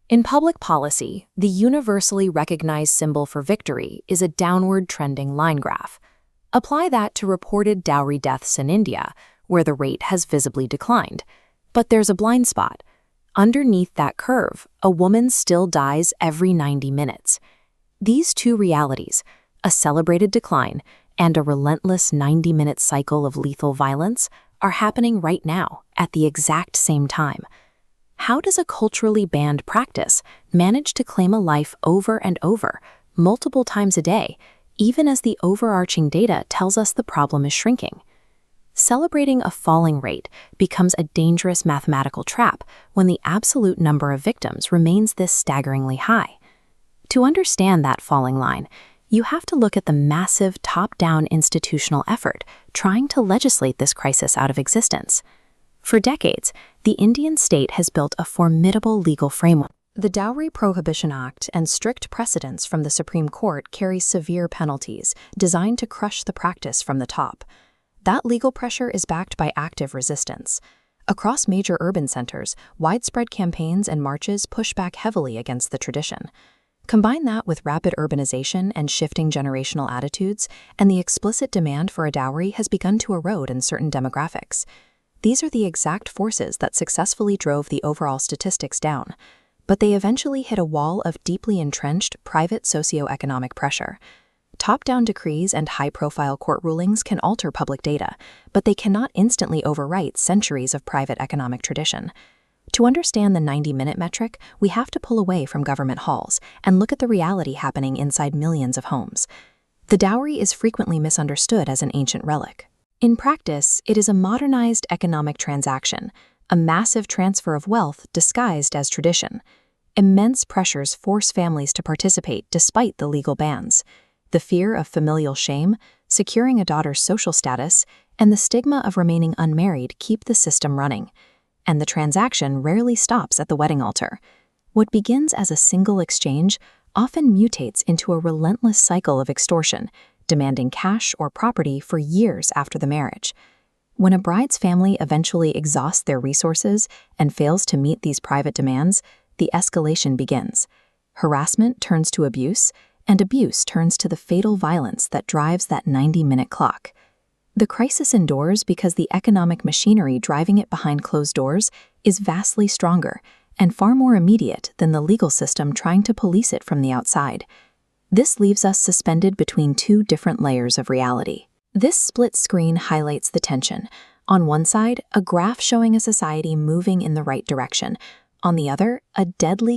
In public policy, the universally recognized symbol for victory is a downward trending line graph. Apply that to reported dowry deaths in India, where the rate has visibly declined. But there's a blind spot. Underneath that curve, a woman still dies every 90 minutes. These two realities, a celebrated decline and a relentless 90-minute cycle of lethal violence, are happening right now at the exact same time. How does a culturally banned practice manage to claim a life over and over, multiple times a day, even as the overarching data tells us the problem is shrinking? Celebrating a falling rate becomes a dangerous mathematical trap when the absolute number of victims remains this staggeringly high. To understand that falling line, you have to look at the massive top-down institutional effort trying to legislate this crisis out of existence. For decades, the Indian state has built a formidable legal framework. The Dowry Prohibition Act and strict precedents from the Supreme Court carry severe penalties designed to crush the practice from the top. That legal pressure is backed by active resistance. Across major urban centers, widespread campaigns and marches push back heavily against the tradition. Combine that with rapid urbanization and shifting generational attitudes, and the explicit demand for a dowry has begun to erode in certain demographics. These are the exact forces that successfully drove the overall statistics down, but they eventually hit a wall of deeply entrenched private socioeconomic pressure. Top-down decrees and high-profile court rulings can alter public data, but they cannot instantly overwrite centuries of private economic tradition. To understand the 90-minute metric, we have to pull away from government halls and look at the reality happening inside millions of homes. The dowry is frequently misunderstood as an ancient relic. In practice, it is a modernized economic transaction, a massive transfer of wealth disguised as tradition. Immense pressures force families to participate despite the legal bans. The fear of familial shame, securing a daughter's social status, and the stigma of remaining unmarried keep the system running. And the transaction rarely stops at the wedding altar. What begins as a single exchange often mutates into a relentless cycle of extortion, demanding cash or property for years after the marriage. When a bride's family eventually exhausts their resources and fails to meet these private demands, the escalation begins. Harassment turns to abuse, and abuse turns to the fatal violence that drives that 90-minute clock. The crisis endures because the economic machinery driving it behind closed doors is vastly stronger and far more immediate than the legal system trying to police it from the outside. This leaves us suspended between two different layers of reality. This split screen highlights the tension. On one side, a graph showing a society moving in the right direction. On the other, a deadly